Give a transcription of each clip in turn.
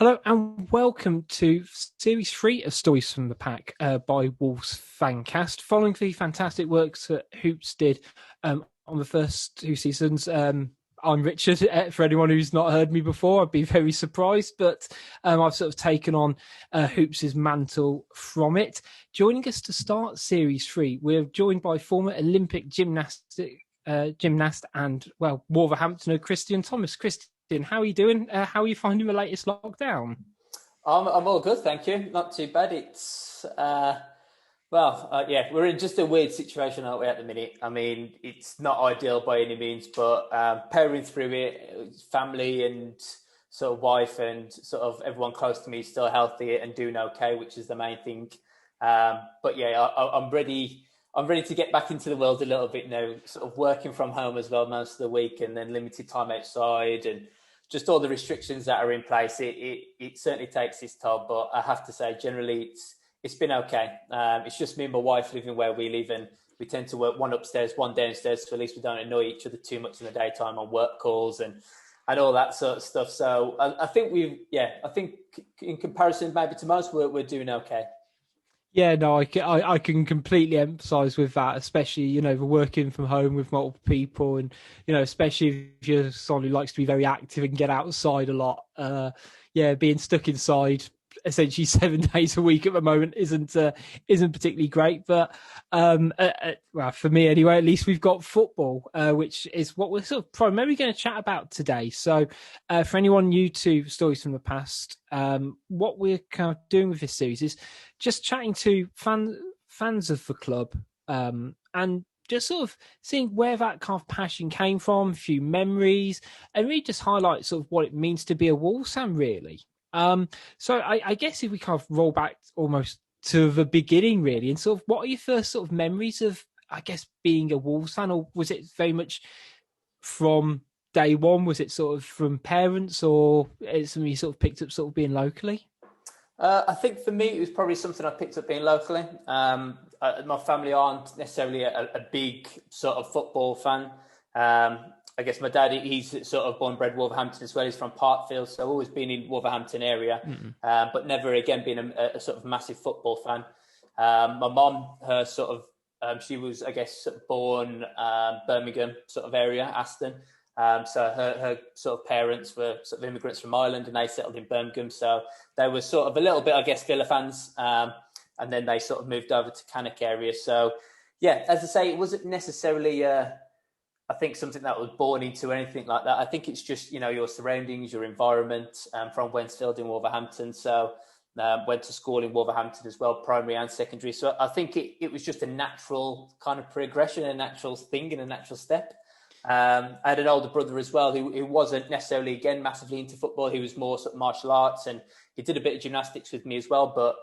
Hello and welcome to Series 3 of Stories from the Pack by Wolves Fancast. Following the fantastic works that Hoops did on the first two seasons, I'm Richard. For anyone who's not heard me before, I'd be very surprised, but I've sort of taken on Hoops' mantle from it. Joining us to start Series 3, we're joined by former Olympic gymnast and, Wolverhamptoner Kristian Thomas. Kristian, how are you doing? How are you finding the latest lockdown? I'm all good, thank you. Not too bad. We're in just a weird situation, aren't we, at the minute? I mean, it's not ideal by any means, but powering through it, family and sort of wife and sort of everyone close to me is still healthy and doing okay, which is the main thing. I'm ready. I'm ready to get back into the world a little bit now, sort of working from home as well most of the week and then limited time outside and just all the restrictions that are in place. It certainly takes its toll, but I have to say, generally, it's been okay. It's just me and my wife living where we live, and we tend to work one upstairs, one downstairs, so at least we don't annoy each other too much in the daytime on work calls and all that sort of stuff. So I think I think in comparison maybe to most, we're doing okay. Yeah, no, I can completely empathise with that, especially, the working from home with multiple people and, especially if you're someone who likes to be very active and get outside a lot. Being stuck inside essentially 7 days a week at the moment isn't particularly great. But for me anyway, at least we've got football, which is what we're sort of primarily going to chat about today. So for anyone new to Stories from the Past, what we're kind of doing with this series is just chatting to fans of the club, and just sort of seeing where that kind of passion came from, a few memories, and really just highlight sort of what it means to be a Wolves fan, really. So I guess if we kind of roll back almost to the beginning, really, and sort of what are your first sort of memories of, I guess, being a Wolves fan, or was it very much from day one? Was it sort of from parents, or it's something you sort of picked up sort of being locally? I think for me, it was probably something I picked up being locally. My family aren't necessarily a big sort of football fan. I guess my dad, he's sort of born and bred Wolverhampton as well. He's from Parkfield, so always been in Wolverhampton area, but never again been a sort of massive football fan. My mom, her sort of, she was, I guess, sort of born Birmingham sort of area, Aston. So her sort of parents were sort of immigrants from Ireland and they settled in Birmingham. So they were sort of a little bit, I guess, Villa fans. And then they sort of moved over to Cannock area. So, yeah, as I say, it wasn't necessarily, I think, something that was born into anything like that. I think it's just, your surroundings, your environment. From Wensfield in Wolverhampton. So went to school in Wolverhampton as well, primary and secondary. So I think it was just a natural kind of progression, a natural thing and a natural step. I had an older brother as well who wasn't necessarily, again, massively into football. He was more sort of martial arts, and he did a bit of gymnastics with me as well. But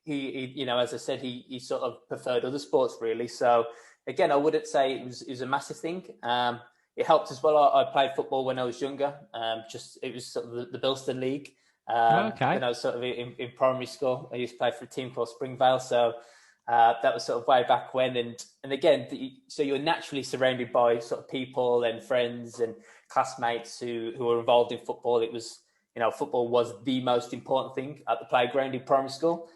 he as I said, he sort of preferred other sports really. So again, I wouldn't say it was a massive thing. It helped as well. I played football when I was younger. It was sort of the Bilston League. Okay. When I was sort of in primary school, I used to play for a team called Springvale. So that was sort of way back when, and again, so you're naturally surrounded by sort of people and friends and classmates who were involved in football. It was, football was the most important thing at the playground in primary school.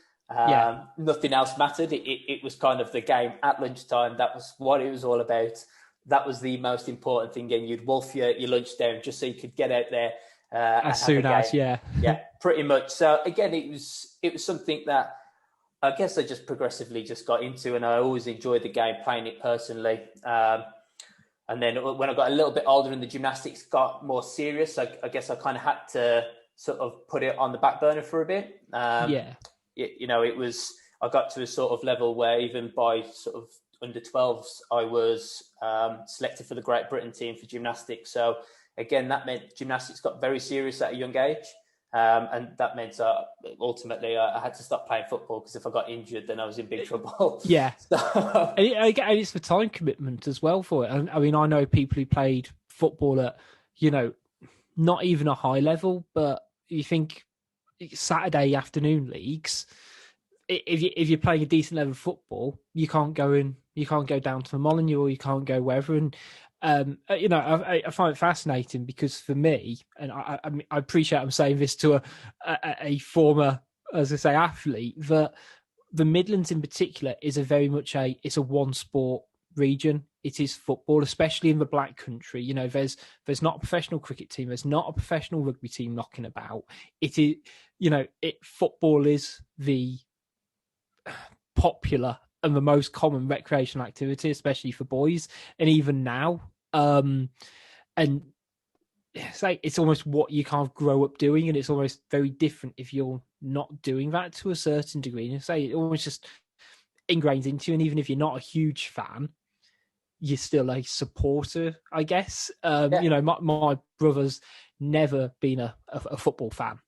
Nothing else mattered. It was kind of the game at lunchtime. That was what it was all about. That was the most important thing, and you'd wolf your lunch down just so you could get out there as soon as, yeah, pretty much. So again, it was something that I guess I just progressively just got into, and I always enjoyed the game, playing it personally. And then when I got a little bit older and the gymnastics got more serious, I guess I kind of had to sort of put it on the back burner for a bit. I got to a sort of level where even by sort of under 12s, I was selected for the Great Britain team for gymnastics. So again, that meant gymnastics got very serious at a young age. And that meant ultimately I had to stop playing football, because if I got injured, then I was in big trouble. Yeah. And it's the time commitment as well for it. I mean, I know people who played football at, not even a high level, but you think Saturday afternoon leagues, if you're playing a decent level of football, you can't go down to the Molyneux, or you can't go wherever. And I find it fascinating because for me, and I mean, I appreciate I'm saying this to a former, as I say, athlete, that the Midlands in particular is a very much it's a one sport region. It is football, especially in the Black Country. There's not a professional cricket team, there's not a professional rugby team knocking about. It is, football is the popular and the most common recreational activity, especially for boys, and even now. And it's almost what you kind of grow up doing, and it's almost very different if you're not doing that to a certain degree. And it almost just ingrained into you, and even if you're not a huge fan, you're still a supporter, I guess. My brother's never been a football fan,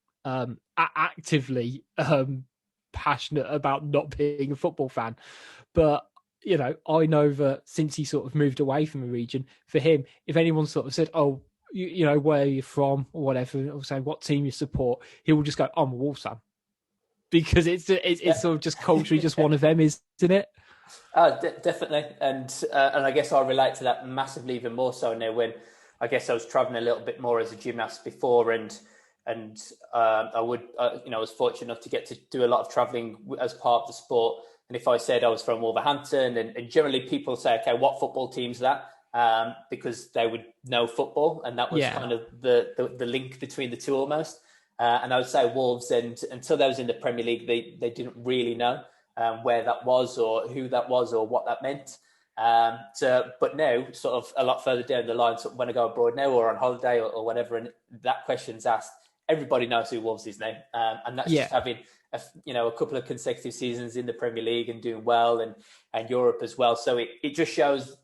actively passionate about not being a football fan. But, I know that since he sort of moved away from the region, for him, if anyone sort of said, oh, where are you from or whatever, or saying what team you support, he will just go, I'm a Wolves fan. Because it's sort of just culturally just one of them, isn't it? Definitely, and I guess I relate to that massively, even more so now when I guess I was traveling a little bit more as a gymnast before, and I was fortunate enough to get to do a lot of traveling as part of the sport. And if I said I was from Wolverhampton, and generally people say, okay, what football team's that? Because they would know football, and that was kind of the link between the two almost. And I would say Wolves, and until they was in the Premier League, they didn't really know where that was or who that was or what that meant. But now, sort of a lot further down the line, so when I go abroad now or on holiday or whatever, and that question's asked, everybody knows who Wolves is now. And that's just having a couple of consecutive seasons in the Premier League and doing well, and Europe as well. So it just shows,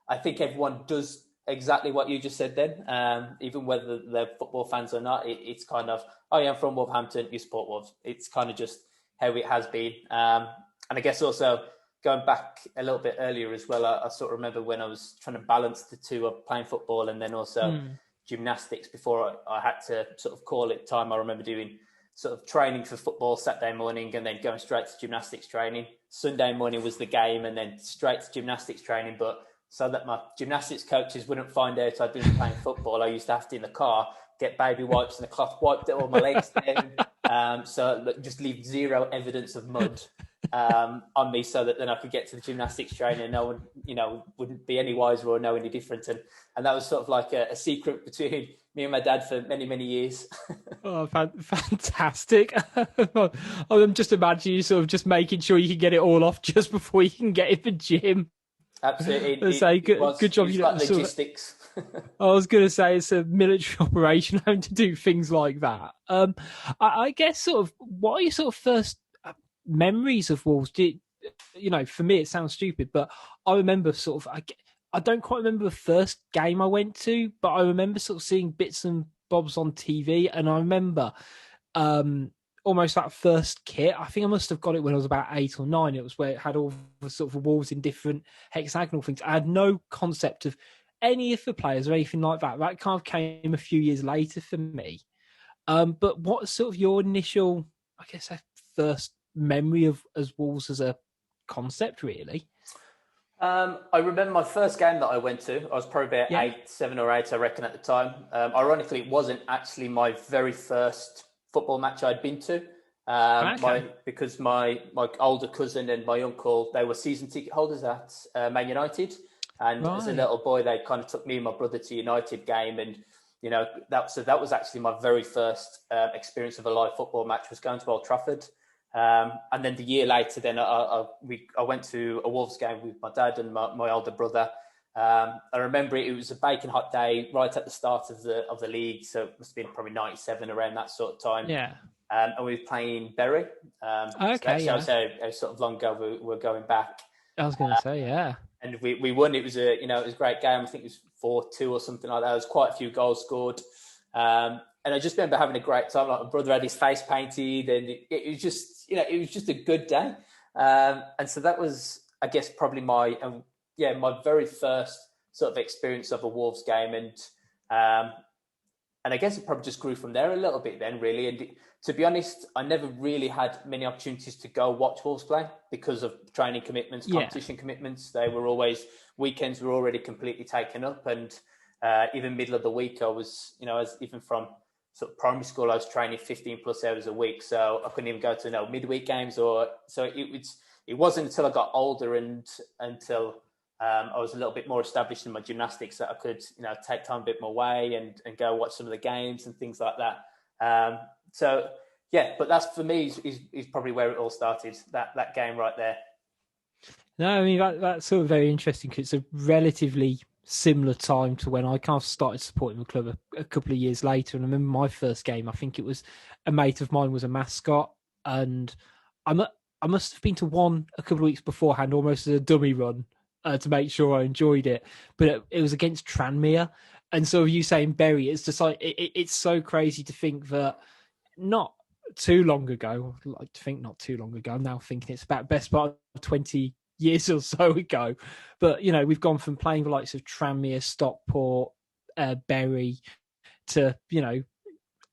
I think everyone does exactly what you just said then, even whether they're football fans or not. It's kind of, oh yeah, I'm from Wolverhampton, you support Wolves. It's kind of just how it has been. And I guess also going back a little bit earlier as well, I sort of remember when I was trying to balance the two of playing football and then also gymnastics before I had to sort of call it time. I remember doing sort of training for football Saturday morning and then going straight to gymnastics training. Sunday morning was the game and then straight to gymnastics training. But so that my gymnastics coaches wouldn't find out I'd been playing football, I used to have to, in the car, get baby wipes and a cloth, wiped all my legs down. So just leave zero evidence of mud on me so that then I could get to the gymnastics training and no one, wouldn't be any wiser or know any different. And that was sort of like a secret between me and my dad for many, many years. Oh, fantastic. I'm just imagining you sort of just making sure you can get it all off just before you can get in the gym. Absolutely. Good job. It's like logistics. I was going to say it's a military operation having to do things like that. I guess sort of, what are your sort of first memories of Wolves? For me, it sounds stupid, but I remember sort of, I don't quite remember the first game I went to, but I remember sort of seeing bits and bobs on TV, and I remember almost that first kit. I think I must have got it when I was about 8 or 9. It was where it had all the sort of Wolves in different hexagonal things. I had no concept of any of the players or anything like that. That kind of came a few years later for me. But what's sort of your initial, I guess, first memory of as Wolves as a concept, really? I remember my first game that I went to. I was probably about 7 or 8, I reckon, at the time. Ironically, it wasn't actually my very first football match I'd been to. Because my older cousin and my uncle, they were season ticket holders at Man United. And as a little boy, they kind of took me and my brother to a United game. And, that was actually my very first experience of a live football match, was going to Old Trafford. And then the year later, then I went to a Wolves game with my dad and my older brother. I remember it was a baking hot day right at the start of the league, so it must have been probably 97, around that sort of time. Yeah. And we were playing Bury. So that shows how sort of long ago we're going back. I was going to say, yeah. And we won. It was it was a great game. I think it was 4-2 or something like that. There was quite a few goals scored. And I just remember having a great time. Like, my brother had his face painted, and it was just, it was just a good day. And so that was, I guess, probably my very first sort of experience of a Wolves game. And I guess it probably just grew from there a little bit then, really. And to be honest, I never really had many opportunities to go watch Wolves play because of training commitments, competition commitments. They were always, weekends were already completely taken up. And even middle of the week, I was, even from sort of primary school, I was training 15 plus hours a week. So I couldn't even go to midweek games it wasn't until I got older and until I was a little bit more established in my gymnastics that I could, take time a bit more away and go watch some of the games and things like that. But that's for me is probably where it all started. That game right there. No, I mean that's sort of very interesting because it's a relatively similar time to when I kind of started supporting the club a couple of years later. And I remember my first game. I think it was a mate of mine was a mascot, and I must have been to one a couple of weeks beforehand, almost as a dummy run. To make sure I enjoyed it, but it was against Tranmere, and so you saying Bury, it's just like it's so crazy to think that not too long ago. I'd like to think not too long ago. I'm now thinking it's about best part of 20 years or so ago, but we've gone from playing the likes of Tranmere, Stockport, Bury, to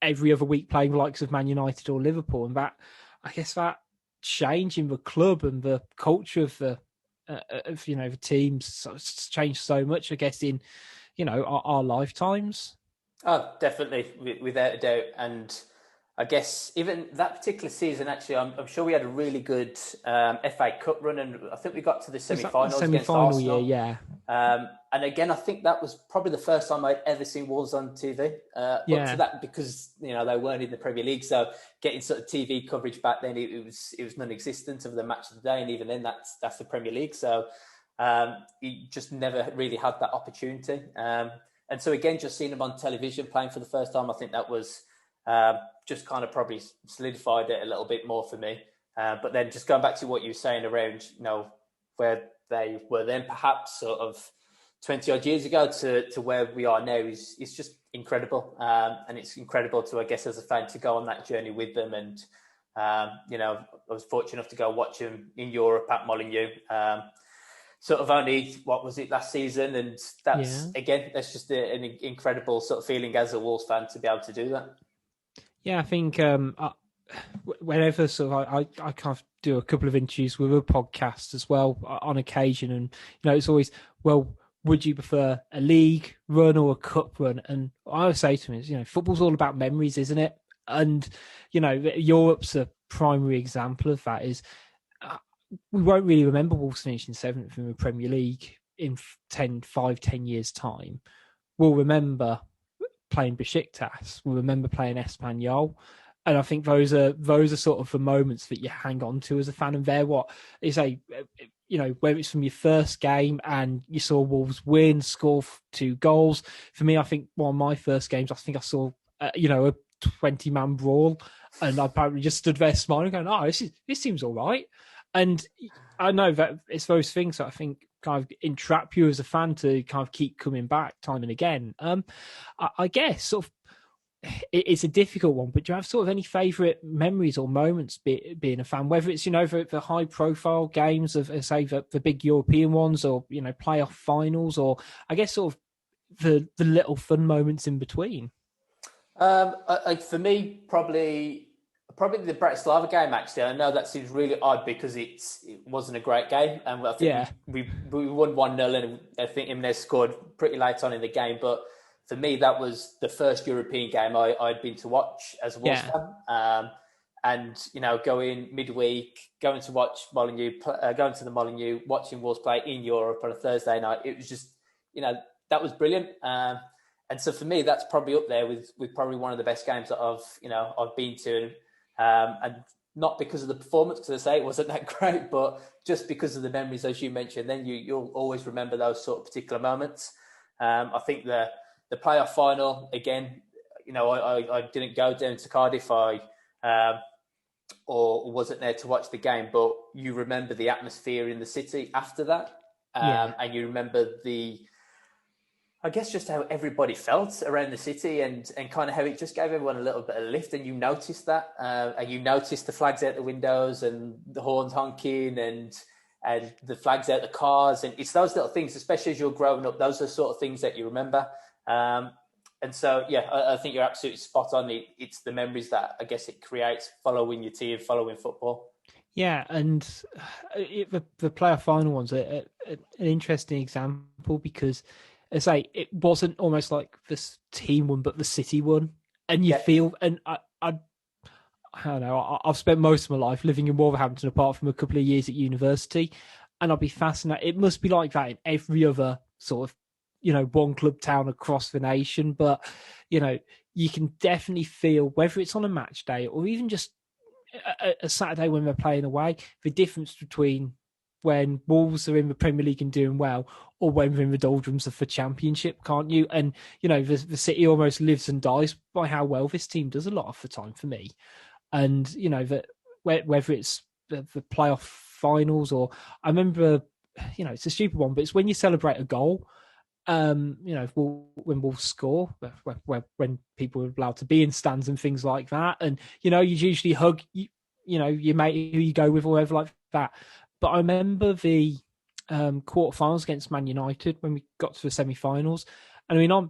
every other week playing the likes of Man United or Liverpool, and that I guess that change in the club and the culture of the the teams changed so much, I guess, in our lifetimes. Oh, definitely, without a doubt. And I guess even that particular season, actually, I'm sure we had a really good FA Cup run, and I think we got to the semi-finals against Arsenal. Yeah. And again, I think that was probably the first time I'd ever seen Wolves on TV. Up to that, because they weren't in the Premier League, so getting sort of TV coverage back then it was non-existent of the match of the day, and even then that's the Premier League. So he just never really had that opportunity. And so again, just seeing him on television playing for the first time, I think that was just kind of probably solidified it a little bit more for me. But then just going back to what you were saying around, where they were then perhaps sort of 20 odd years ago to where we are now is just incredible. And it's incredible to, I guess, as a fan, to go on that journey with them. And, I was fortunate enough to go watch them in Europe at Molineux. Sort of only, what was it, last season? And that's just an incredible sort of feeling as a Wolves fan to be able to do that. Yeah, I think whenever I kind of do a couple of interviews with a podcast as well on occasion, and it's always, well, would you prefer a league run or a cup run? And I always say to him is, football's all about memories, isn't it? And Europe's a primary example of that. Is we won't really remember Wolves finishing 7th in the Premier League in 10 years' time. We'll remember playing Besiktas. We'll remember playing Espanyol. And I think those are sort of the moments that you hang on to as a fan. And they're what is whether it's from your first game and you saw Wolves win, score 2 goals. For me, I think one of my first games, I think I saw a 20-man brawl, and I probably just stood there smiling, going, "Oh, this seems all right." And I know that it's those things that I think kind of entrap you as a fan to kind of keep coming back time and again. I guess sort of it's a difficult one, but do you have sort of any favourite memories or moments being a fan, whether it's the high profile games of, say, the big European ones, or playoff finals, or I guess sort of the little fun moments in between? For me, probably the Bratislava game. Actually, I know that seems really odd because it wasn't a great game, and I think we won 1-0, and I think Jimenez scored pretty late on in the game. But for me, that was the first European game I'd been to watch as a Wolves fan. And going midweek, going to watch Molineux, going to the Molineux, watching Wolves play in Europe on a Thursday night. It was just, that was brilliant. And so for me, that's probably up there with probably one of the best games that I've been to. And not because of the performance, because I say it wasn't that great, but just because of the memories, as you mentioned. Then you'll always remember those sort of particular moments. I think the playoff final, again, I didn't go down to Cardiff, or wasn't there to watch the game, but you remember the atmosphere in the city after that. And you remember I guess just how everybody felt around the city, and kind of how it just gave everyone a little bit of a lift, and you noticed that, and you noticed the flags out the windows and the horns honking and the flags out the cars, and it's those little things, especially as you're growing up, those are the sort of things that you remember. And so, yeah, I think you're absolutely spot on. It's the memories that I guess it creates following your team, following football. Yeah, and the playoff final one's an interesting example because, as I say, it wasn't almost like this team won, but the city won, and you Yeah, feel. And I don't know. I've spent most of my life living in Wolverhampton, apart from a couple of years at university, and I'd be fascinated. It must be like that in every other sort of, one club town across the nation. But you can definitely feel, whether it's on a match day or even just a Saturday when they're playing away, the difference between when Wolves are in the Premier League and doing well, or when they're in the doldrums of the Championship, can't you? And the city almost lives and dies by how well this team does a lot of the time for me. And that whether it's the playoff finals, or I remember, it's a stupid one, but it's when you celebrate a goal. When Wolves score, when people are allowed to be in stands and things like that, and you usually hug your mate who you go with or whatever like that. But I remember the quarterfinals against Man United when we got to the semi-finals, and I mean, I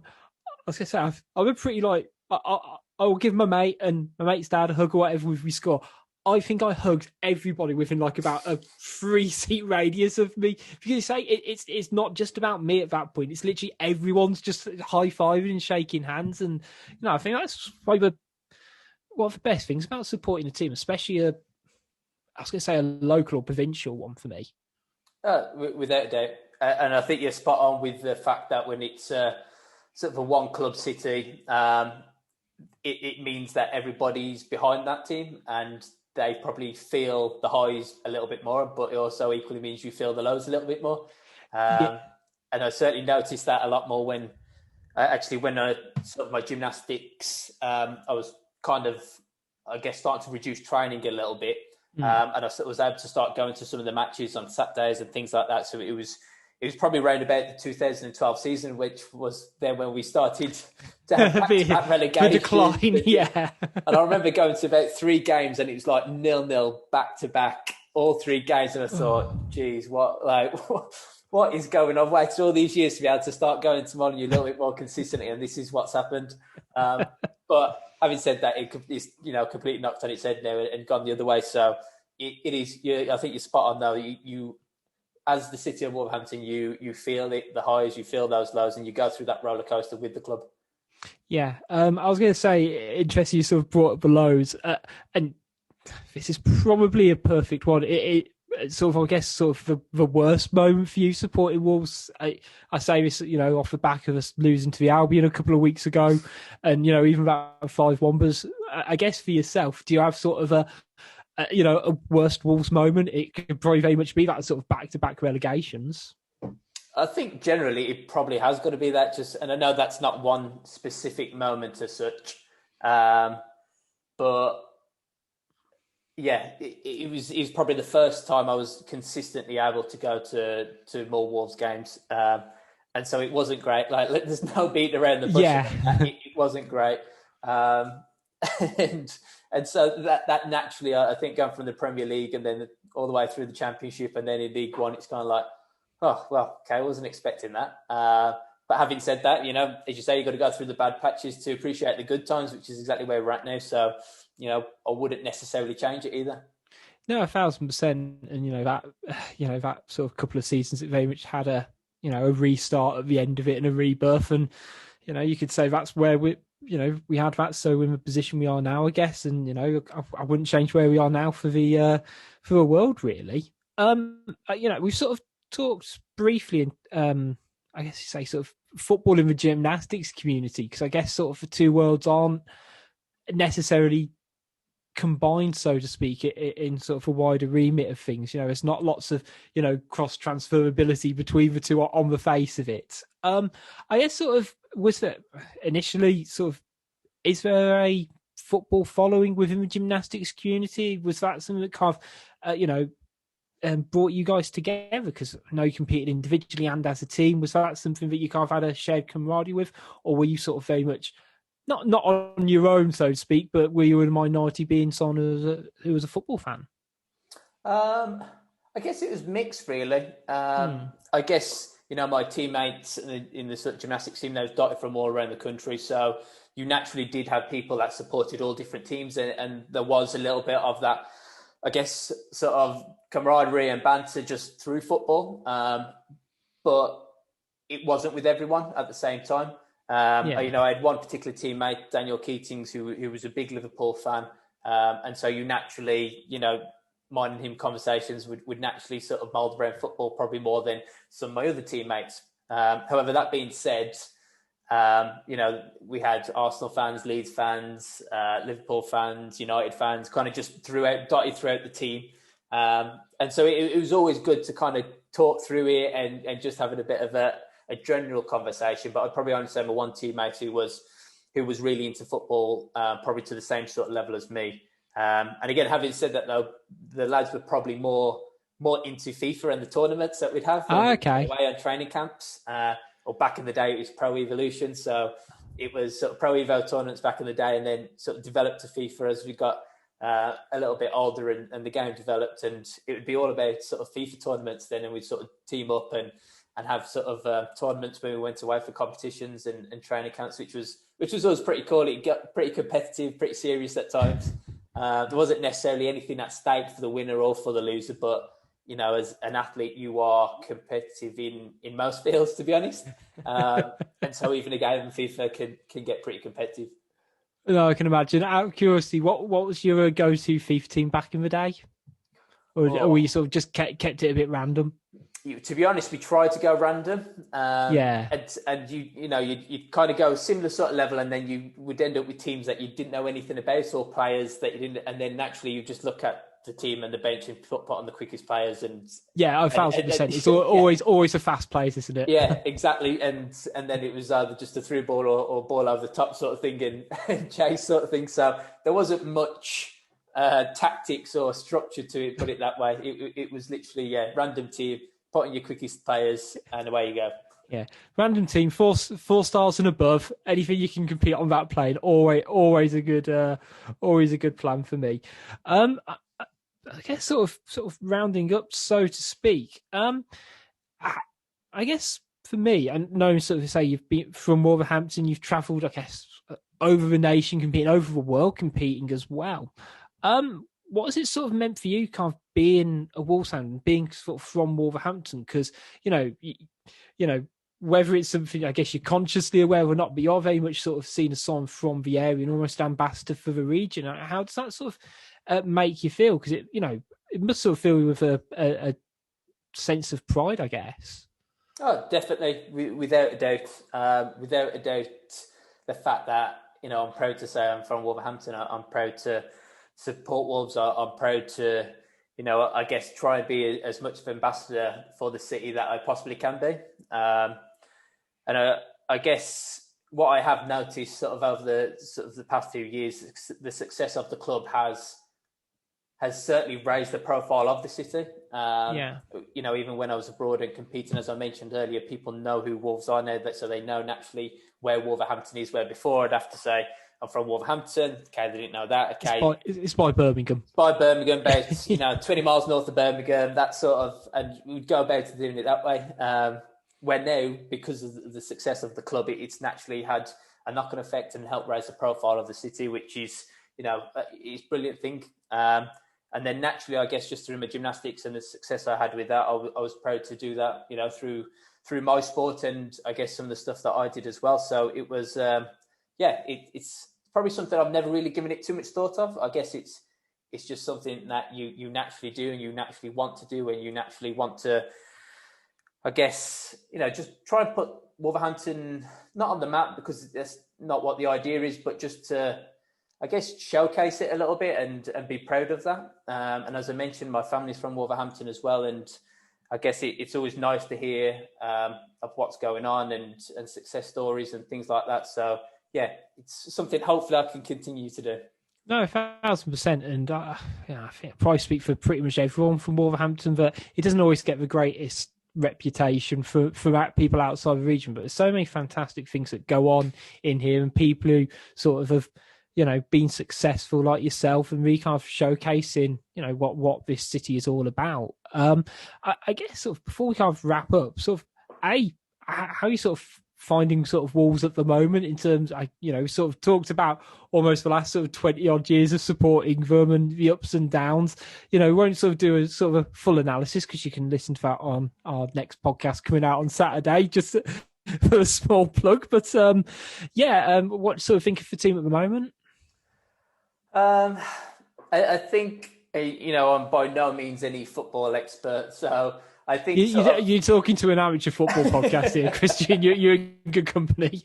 was gonna say I'm a pretty like I will give my mate and my mate's dad a hug or whatever if we score. I think I hugged everybody within like about a 3-seat radius of me. Because you say it's not just about me at that point. It's literally everyone's just high-fiving and shaking hands. And I think that's probably one of the best things about supporting a team, especially I was going to say a local or provincial one for me. Without a doubt. And I think you're spot on with the fact that when it's sort of a one-club city, it means that everybody's behind that team and they probably feel the highs a little bit more, but it also equally means you feel the lows a little bit more. And I certainly noticed that a lot more when I sort of my gymnastics, I was kind of, I guess, starting to reduce training a little bit. And I was able to start going to some of the matches on Saturdays and things like that. So it was probably around about the 2012 season, which was then when we started to have back-to-back relegation. The decline, yeah. And I remember going to about 3 games and it was like 0-0 back-to-back, all 3 games. And I thought, geez, what is going on? I've waited all these years to be able to start going to Molyneux a little bit more consistently, and this is what's happened. But having said that, it's completely knocked on its head now and gone the other way. So it is. I think you're spot on though. You as the city of Wolverhampton, you feel it, the highs, you feel those lows, and you go through that roller coaster with the club. Yeah, I was going to say, interesting you sort of brought up the lows, and this is probably a perfect one. It sort of, I guess, sort of the worst moment for you supporting Wolves. I say this, off the back of us losing to the Albion a couple of weeks ago, and even about 5-1. But I guess for yourself, do you have sort of a worst Wolves moment? It could probably very much be that sort of back-to-back relegations. I think generally it probably has got to be that. And I know that's not one specific moment as such, but yeah, it was probably the first time I was consistently able to go to more Wolves games, and so it wasn't great. Like, there's no beat around the bush. Yeah. It wasn't great, and so that naturally, I think, going from the Premier League and then all the way through the Championship and then in League One, it's kind of like, oh well, okay, I wasn't expecting that. But having said that, as you say, you've got to go through the bad patches to appreciate the good times, which is exactly where we're at now. So, I wouldn't necessarily change it either. No, 1,000%. And that sort of couple of seasons, it very much had a restart at the end of it and a rebirth. And you could say that's where we had that. So in the position we are now, I guess. And I wouldn't change where we are now for the world, really. We've sort of talked briefly, I guess you say, sort of football in the gymnastics community, because I guess sort of the two worlds aren't necessarily combined, so to speak, in sort of a wider remit of things. It's not lots of cross transferability between the two on the face of it. I guess sort of, was that initially sort of, is there a football following within the gymnastics community? Was that something that kind of brought you guys together? Because I know you competed individually and as a team. Was that something that you kind of had a shared camaraderie with, or were you sort of very much not on your own, so to speak, but were you in a minority being someone who was a football fan? I guess it was mixed, really. I guess my teammates in the sort of gymnastics team, they was dotted from all around the country. So you naturally did have people that supported all different teams, and there was a little bit of that, I guess, sort of camaraderie and banter just through football. But it wasn't with everyone at the same time. I had one particular teammate, Daniel Keatings, who was a big Liverpool fan. And so you naturally, mine and him conversations would naturally sort of mould around football probably more than some of my other teammates. However, that being said, we had Arsenal fans, Leeds fans, Liverpool fans, United fans, kind of just dotted throughout the team. And so it was always good to kind of talk through it and just having a bit of a general conversation. But I'd probably only say my one teammate who was really into football, probably to the same sort of level as me. And again, having said that, though, the lads were probably more into FIFA and the tournaments that we'd have away on training camps. Or back in the day, it was Pro Evolution. So it was sort of Pro Evo tournaments back in the day, and then sort of developed to FIFA as we got a little bit older and the game developed. And it would be all about sort of FIFA tournaments then, and we'd sort of team up and have sort of tournaments when we went away for competitions and training camps, which was always pretty cool. It got pretty competitive, pretty serious at times. There wasn't necessarily anything at stake for the winner or for the loser, but as an athlete, you are competitive in most fields, to be honest. And so even a game in FIFA can get pretty competitive. No, I can imagine. Out of curiosity, what was your go-to FIFA team back in the day? Or you sort of just kept it a bit random? To be honest, we tried to go random. And you'd kind of go a similar sort of level, and then you would end up with teams that you didn't know anything about, or players that you didn't, and then naturally you just look at the team and the bench and put on the quickest players. And 1,000%. It's always the fast players, isn't it? Yeah, exactly. And then it was either just a through ball or ball over the top sort of thing and chase sort of thing. So there wasn't much tactics or structure to it, put it that way. It was literally random team, put in your quickest players, and away you go. Yeah, random team, four stars and above. Anything you can compete on that plane, always a good plan for me. I guess sort of rounding up, so to speak. I guess for me, and knowing sort of say you've been from Wolverhampton, you've travelled, I guess, over the nation competing, over the world competing as well. What has it sort of meant for you, kind of being a Wolverhampton, being sort of from Wolverhampton? Because whether it's something I guess you're consciously aware or not, but you're very much sort of seen as someone from the area and almost ambassador for the region. How does that sort of make you feel? Because it must sort of fill you with a sense of pride, I guess. Oh, definitely, without a doubt. Without a doubt, the fact that I'm proud to say I'm from Wolverhampton. I'm proud to support Wolves. I'm proud to, I guess try and be as much of an ambassador for the city that I possibly can be. And I guess what I have noticed sort of over the past few years, the success of the club has certainly raised the profile of the city. Even when I was abroad and competing, as I mentioned earlier, people know who Wolves are now, so they know naturally where Wolverhampton is. Where before I'd have to say I'm from Wolverhampton. Okay, they didn't know that. Okay, it's by Birmingham. By Birmingham, but 20 miles north of Birmingham. That sort of, and we'd go about doing it that way. Where now, because of the success of the club, it's naturally had a knock-on effect and helped raise the profile of the city, which is, it's a brilliant thing. And then naturally, I guess just through my gymnastics and the success I had with that, I was proud to do that, through my sport and I guess some of the stuff that I did as well. So it was, it's probably something I've never really given it too much thought of. I guess it's just something that you naturally do and you naturally want to do, and you naturally want to, I guess, just try and put Wolverhampton not on the map, because that's not what the idea is, but just to, I guess, showcase it a little bit and be proud of that. And as I mentioned, my family's from Wolverhampton as well, and I guess it's always nice to hear of what's going on and success stories and things like that. So yeah, it's something hopefully I can continue to do. No, 1,000%, and I think I probably speak for pretty much everyone from Wolverhampton, but it doesn't always get the greatest reputation for people outside the region. But there's so many fantastic things that go on in here, and people who sort of have been successful like yourself, and really kind of showcasing what this city is all about. I guess sort of before we kind of wrap up, sort of how you sort of finding sort of Wolves at the moment in terms, sort of talked about almost the last sort of 20 odd years of supporting them and the ups and downs. We won't sort of do a sort of a full analysis because you can listen to that on our next podcast coming out on Saturday, just for a small plug. But what sort of think of the team at the moment? I think, I'm by no means any football expert, so I think you're talking to an amateur football podcast here, Kristian. You're in good company.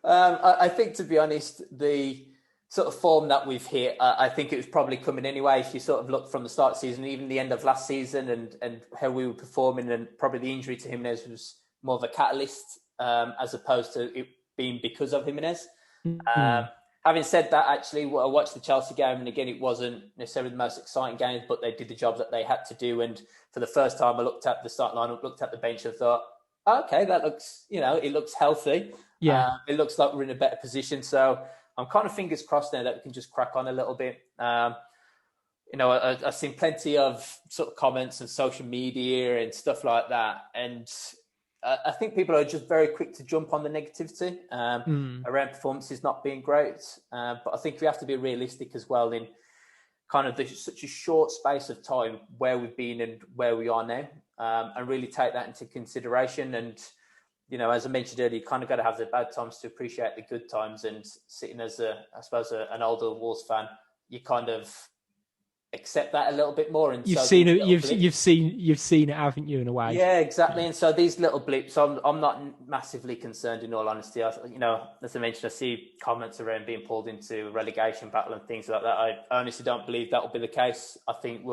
I think, to be honest, the sort of form that we've hit, I think it was probably coming anyway. If you sort of look from the start of the season, even the end of last season, and how we were performing, and probably the injury to Jimenez was more of a catalyst as opposed to it being because of Jimenez. Mm-hmm. Having said that, actually, I watched the Chelsea game, and again, it wasn't necessarily the most exciting game, but they did the job that they had to do. And for the first time, I looked at the start lineup, looked at the bench, and thought, okay, that looks, it looks healthy. Yeah, it looks like we're in a better position. So I'm kind of fingers crossed now that we can just crack on a little bit. I've seen plenty of sort of comments on social media and stuff like that, and I think people are just very quick to jump on the negativity around performances not being great. But I think we have to be realistic as well in kind of such a short space of time where we've been and where we are now, and really take that into consideration. And, as I mentioned earlier, you kind of got to have the bad times to appreciate the good times. And sitting as an older Wolves fan, you kind of accept that a little bit more. And you've seen it, you've seen it, haven't you, in a way? Yeah, exactly. And so these little blips, I'm not massively concerned, in all honesty. As I mentioned, I see comments around being pulled into relegation battle and things like that. I honestly don't believe that will be the case. I think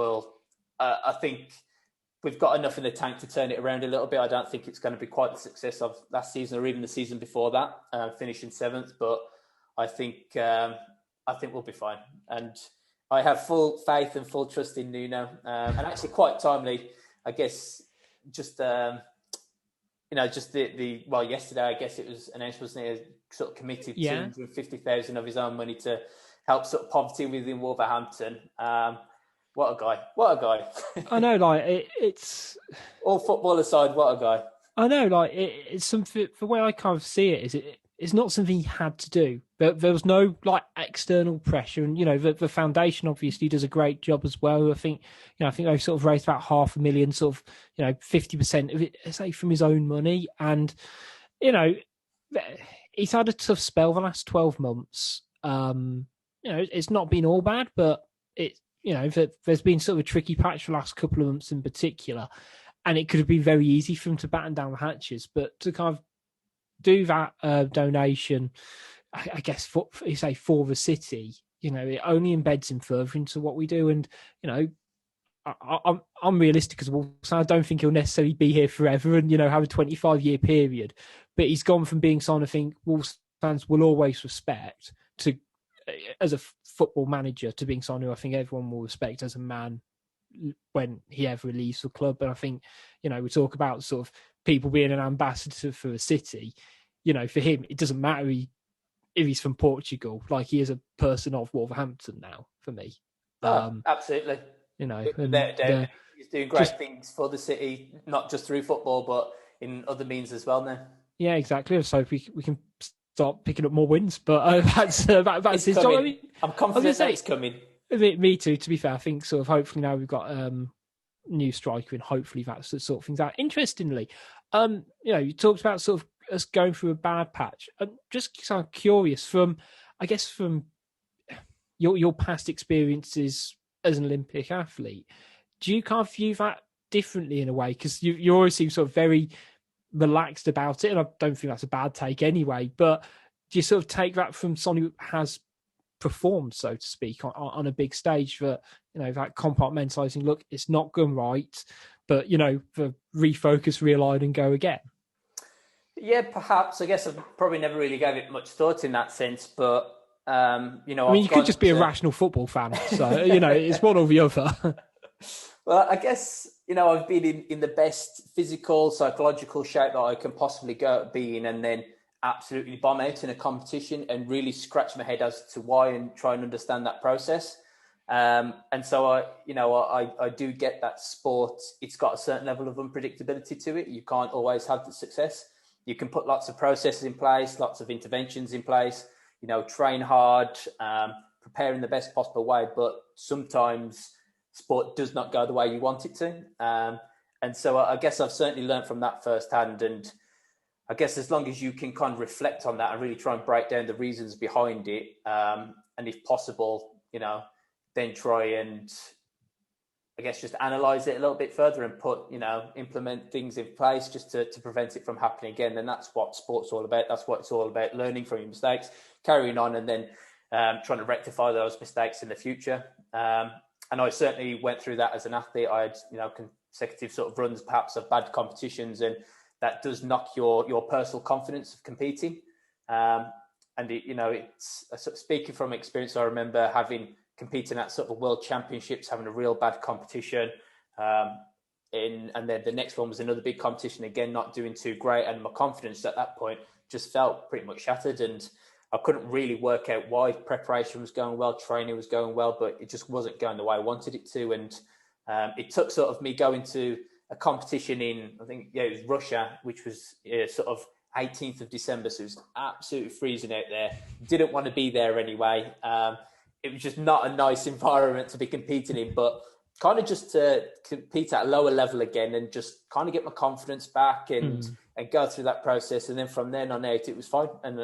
we've got enough in the tank to turn it around a little bit. I don't think it's going to be quite the success of last season or even the season before that, finishing 7th. But I think we'll be fine. And I have full faith and full trust in Nuno, and actually quite timely, I guess. Just yesterday, I guess it was announced, wasn't it? Sort of committed 250,000 of his own money to help sort of poverty within Wolverhampton. What a guy! I know, it's all football aside, what a guy! I know, it's something. The way I kind of see it is, it's not something he had to do, but there was no external pressure, and the foundation obviously does a great job as well. I think they've sort of raised about $500,000, sort of 50% of it, say, from his own money, and he's had a tough spell the last 12 months. It's not been all bad, but there's been sort of a tricky patch the last couple of months in particular, and it could have been very easy for him to batten down the hatches, but to kind of do that donation, I guess, for the city, it only embeds him further into what we do. And, I'm realistic as well, so I don't think he'll necessarily be here forever and, have a 25-year period. But he's gone from being someone I think Wolves fans will always respect to, as a football manager, to being someone who I think everyone will respect as a man when he ever leaves the club. And I think, we talk about sort of people being an ambassador for a city. For him, it doesn't matter if he's from Portugal. He is a person of Wolverhampton now, for me. Absolutely. He's doing great things for the city, not just through football, but in other means as well now. Yeah, exactly. So we can start picking up more wins. But that's his job. I mean, I'm confident that it's coming. Me too, to be fair. I think sort of hopefully now we've got new striker, and hopefully that's the sort of things out. Interestingly, you talked about sort of us going through a bad patch. I'm just kind of curious from your past experiences as an Olympic athlete, do you kind of view that differently in a way? Because you always seem sort of very relaxed about it, and I don't think that's a bad take anyway. But do you sort of take that from someone who has performed, so to speak, on a big stage, that that compartmentalizing, look, it's not gone right, but the refocus, realign, and go again? Yeah, perhaps. I guess I probably never really gave it much thought in that sense, but you could just be a rational football fan, so it's one or the other. Well, I guess I've been in the best physical, psychological shape that I can possibly be in, and then absolutely bomb out in a competition and really scratch my head as to why and try and understand that process. And so I do get that sport. It's got a certain level of unpredictability to it. You can't always have the success. You can put lots of processes in place, lots of interventions in place, train hard, prepare in the best possible way. But sometimes sport does not go the way you want it to. And so I guess I've certainly learned from that firsthand. And I guess as long as you can kind of reflect on that and really try and break down the reasons behind it, and if possible, then try and, I guess, just analyze it a little bit further and implement things in place just to prevent it from happening again. Then that's what sport's all about. That's what it's all about, learning from your mistakes, carrying on, and then trying to rectify those mistakes in the future. And I certainly went through that as an athlete. I had, consecutive sort of runs, perhaps, of bad competitions, and that does knock your personal confidence of competing. And it's sort of, speaking from experience, I remember competing at sort of world championships, having a real bad competition. And then the next one was another big competition, again, not doing too great. And my confidence at that point just felt pretty much shattered. And I couldn't really work out why. Preparation was going well, training was going well, but it just wasn't going the way I wanted it to. And it took sort of me going to a competition in, I think, it was Russia, which was sort of 18th of December. So it was absolutely freezing out there. Didn't want to be there anyway. It was just not a nice environment to be competing in, but kind of just to compete at a lower level again and just kind of get my confidence back and go through that process. And then from then on out, it was fine. And,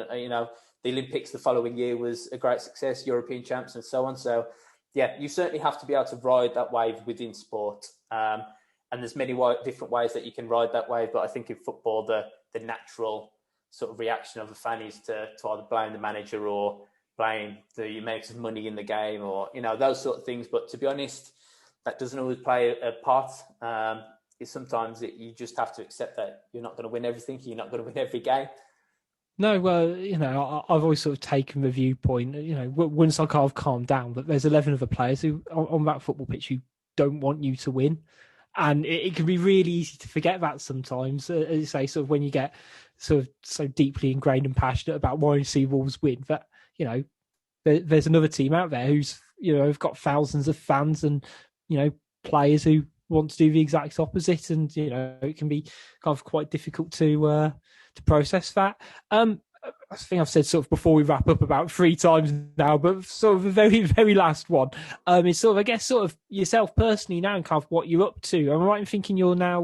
the Olympics the following year was a great success, European champs and so on. So, yeah, you certainly have to be able to ride that wave within sport. And there's many different ways that you can ride that wave. But I think in football, the natural sort of reaction of a fan is to either blame the manager or blame the amount of money in the game, or those sort of things. But to be honest, that doesn't always play a part. Sometimes you just have to accept that you're not going to win everything. You're not going to win every game. No, well, I've always sort of taken the viewpoint, once I kind of calm down, but there's 11 other players who on that football pitch who don't want you to win. And it can be really easy to forget that sometimes, as you say, sort of when you get sort of so deeply ingrained and passionate about wanting to see Wolves win, that, there's another team out there who's, have got thousands of fans and, players who want to do the exact opposite. And, it can be kind of quite difficult to process that. I think I've said sort of before we wrap up about 3 times now, but sort of the very, very last one is sort of, I guess, sort of yourself personally now and kind of what you're up to. Am I right in thinking you're now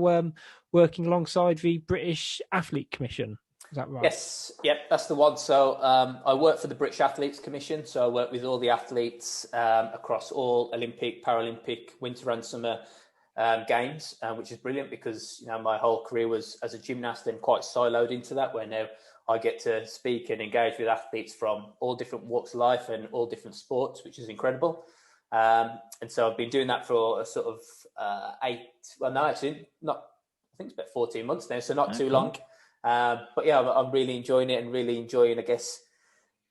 working alongside the British Athlete Commission? Is that right? Yes. Yep, that's the one. So I work for the British Athletes Commission. So I work with all the athletes across all Olympic, Paralympic, winter and summer games, which is brilliant because my whole career was as a gymnast and quite siloed into that, where now I get to speak and engage with athletes from all different walks of life and all different sports, which is incredible. And so I've been doing that for a sort of I think it's about 14 months now, so not too long. But yeah, I'm really enjoying it and really enjoying, I guess,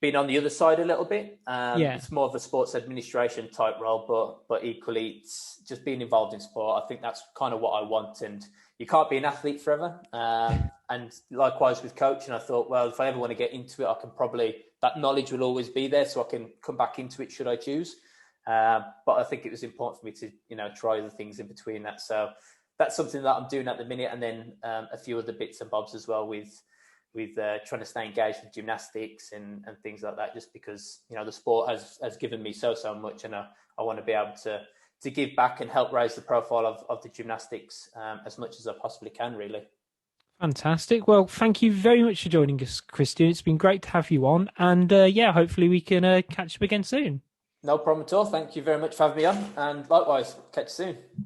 being on the other side a little bit. It's more of a sports administration type role, but equally it's just being involved in sport. I think that's kind of what I want, and you can't be an athlete forever. And likewise with coaching, I thought, well, if I ever want to get into it, that knowledge will always be there, so I can come back into it should I choose. But I think it was important for me to, try other things in between that. So that's something that I'm doing at the minute. And then a few other bits and bobs as well with trying to stay engaged with gymnastics and things like that, just because, the sport has given me so much, and I want to be able to give back and help raise the profile of the gymnastics as much as I possibly can, really. Fantastic. Well, thank you very much for joining us, Kristian. It's been great to have you on, and hopefully we can catch up again soon. No problem at all. Thank you very much for having me on, and likewise, catch you soon.